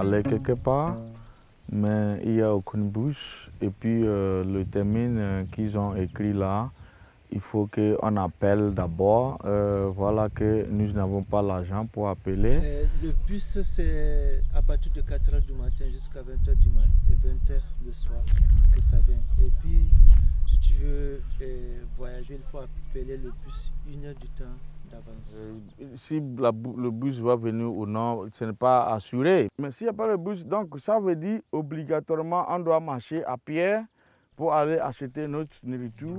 aller quelque part, mais il n'y a aucune bus. Et puis le termine qu'ils ont écrit là, il faut qu'on appelle d'abord. Voilà que nous n'avons pas l'argent pour appeler. Le bus, c'est à partir de 4 h du matin jusqu'à 20 h du matin et 20 h le soir que ça vient. Et puis, si tu veux voyager, il faut appeler le bus 1 heure du temps d'avance. Si le bus va venir ou non, ce n'est pas assuré. Mais s'il n'y a pas de bus, donc ça veut dire obligatoirement on doit marcher à pied pour aller acheter notre nourriture.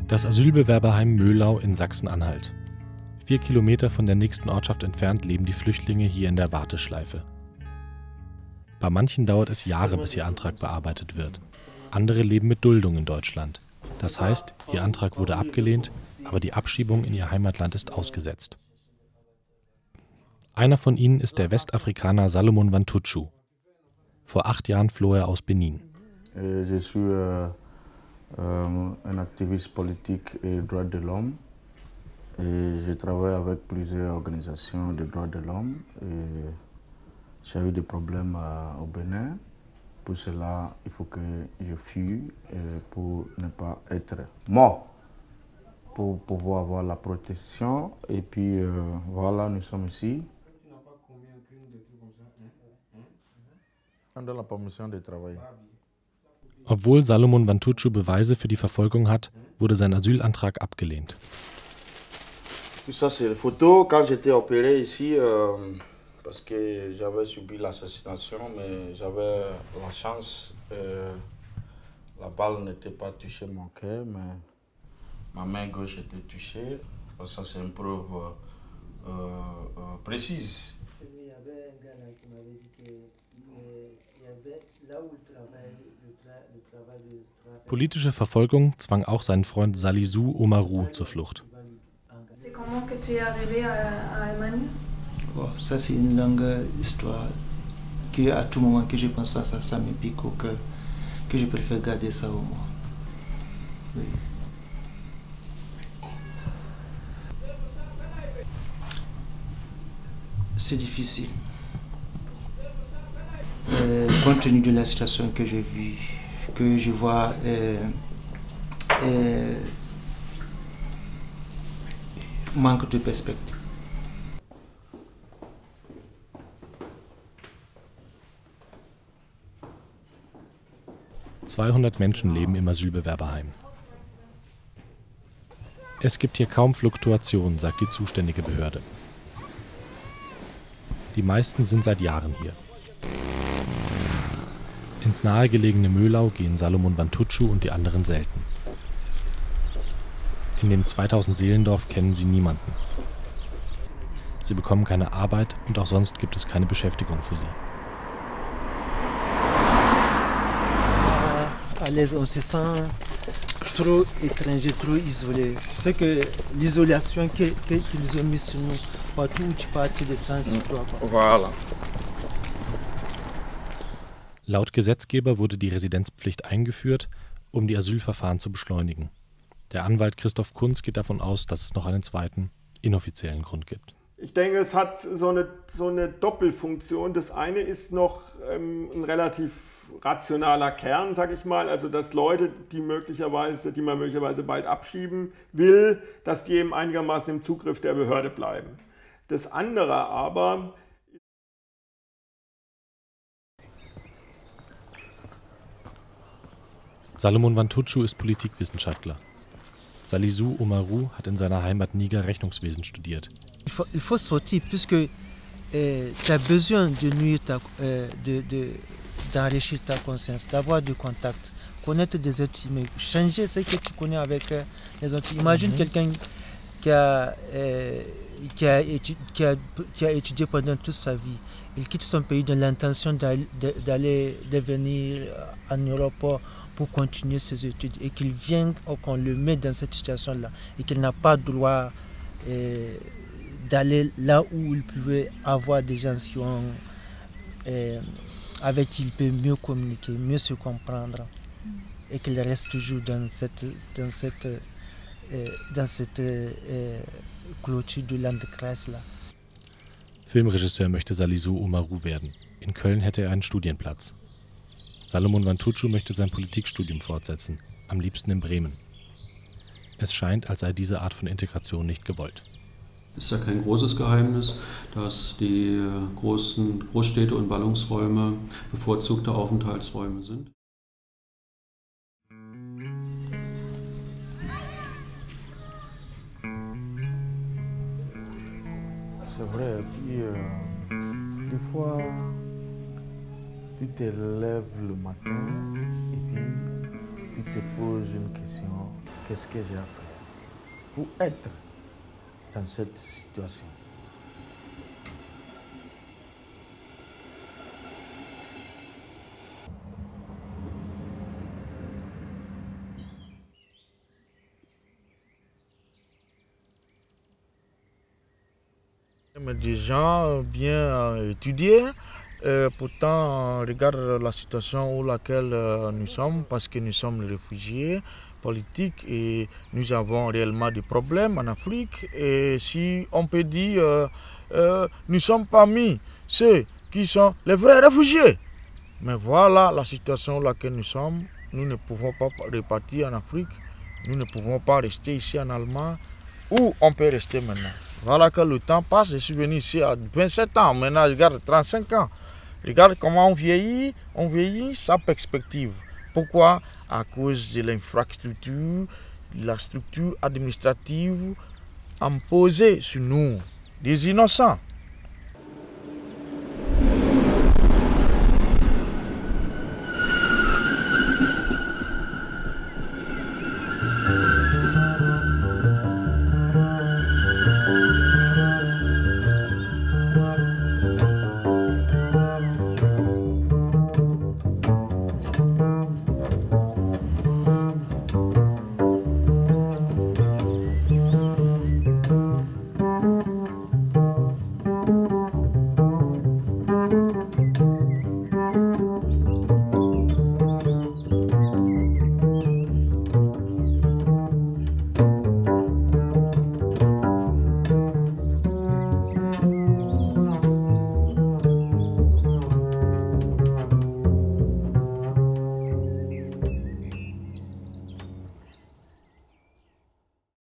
Das Asylbewerberheim Möhlau in Sachsen-Anhalt. 4 Kilometer von der nächsten Ortschaft entfernt leben die Flüchtlinge hier in der Warteschleife. Bei manchen dauert es Jahre, bis ihr Antrag bearbeitet wird. Andere leben mit Duldung in Deutschland. Das heißt, ihr Antrag wurde abgelehnt, aber die Abschiebung in ihr Heimatland ist ausgesetzt. Einer von ihnen ist der Westafrikaner Salomon Wantouchou. Vor 8 Jahren floh er aus Benin. Je suis un activiste politique et droits de l'homme. Je travaille avec plusieurs organisations de droits de l'homme. J'ai eu des problèmes au Bénin. Pour cela, il faut que je fuis pour ne pas être mort, pour pouvoir avoir la protection. Et puis voilà, nous sommes ici. On donne la permission de travailler. Obwohl Salomon Wantouchou Beweise für die Verfolgung hat, wurde sein Asylantrag abgelehnt. Ça, c'est une photo quand j'étais opéré ici, parce que j'avais subi l'assassination, mais j'avais la chance, la balle n'était pas touchée mon cœur, mais ma main gauche était touchée. Ça, c'est une preuve précise. Il y avait un gars là qui m'avait dit qu'il y avait là où il travaille, le travail de Strafe. Politische Verfolgung zwang auch seinen Freund Salisu Oumarou zur Flucht. C'est comment que tu es arrivé à Allemagne? Oh, ça c'est une longue histoire que à tout moment que je pense à ça, ça me pique au cœur, que je préfère garder ça au moins. Oui. C'est difficile. Compte tenu de la situation que j'ai vue, que je vois manque de perspective. Menschen leben im Asylbewerberheim. Es gibt hier kaum Fluktuation, sagt die zuständige Behörde. Die meisten sind seit Jahren hier. Ins nahegelegene Möhlau gehen Salomon Wantouchou und die anderen selten. In dem 2000-Seelendorf kennen sie niemanden. Sie bekommen keine Arbeit und auch sonst gibt es keine Beschäftigung für sie. À l'aise, on se sent trop étranger, trop isolé. C'est que l'isolation qu'ils ont mis sur nous, partout où tu pars, tu le sens sur toi. Voilà. Laut Gesetzgeber wurde die Residenzpflicht eingeführt, um die Asylverfahren zu beschleunigen. Der Anwalt Christoph Kunz geht davon aus, dass es noch einen zweiten, inoffiziellen Grund gibt. Ich denke, es hat so eine Doppelfunktion. Das eine ist noch ein relativ rationaler Kern, sag ich mal, also dass Leute, die man möglicherweise bald abschieben will, dass die eben einigermaßen im Zugriff der Behörde bleiben. Das andere aber... Salomon Wantouchou ist Politikwissenschaftler. Salisu Oumarou hat in seiner Heimat Niger Rechnungswesen studiert. Il faut sortir puisque tu as besoin de nuire d'enrichir ta conscience, d'avoir du contact, connaître des êtres humains, changer ce que tu connais avec les autres. Imagine quelqu'un qui a étudié pendant toute sa vie. Il quitte son pays dans l'intention d'aller devenir en Europe pour continuer ses études et qu'il vient ou qu'on le met dans cette situation-là et qu'il n'a pas droit d'aller là où il pouvait avoir des gens qui ont avec qui il peut mieux communiquer, mieux se comprendre, et qu'il reste toujours dans cette clôture de Landkreis là. Filmregisseur möchte Salisu Oumarou werden. In Köln hätte er einen Studienplatz. Salomon Wantuchu möchte sein Politikstudium fortsetzen, am liebsten in Bremen. Es scheint, als sei diese Art von Integration nicht gewollt. Es ist ja kein großes Geheimnis, dass die großen Großstädte und Ballungsräume bevorzugte Aufenthaltsräume sind. C'est vrai, puis des fois, tu te lèves le matin et puis tu te poses une question, qu'est-ce que j'ai à faire pour être dans cette situation? Des gens bien étudiés, pourtant on regarde la situation où laquelle nous sommes, parce que nous sommes les réfugiés politiques et nous avons réellement des problèmes en Afrique. Et si on peut dire, nous sommes parmi ceux qui sont les vrais réfugiés. Mais voilà la situation où laquelle nous sommes. Nous ne pouvons pas repartir en Afrique, nous ne pouvons pas rester ici en Allemagne. Où on peut rester maintenant? Voilà que le temps passe, je suis venu ici à 27 ans, maintenant je regarde 35 ans. Regarde comment on vieillit sans perspective. Pourquoi? À cause de l'infrastructure, de la structure administrative imposée sur nous, des innocents.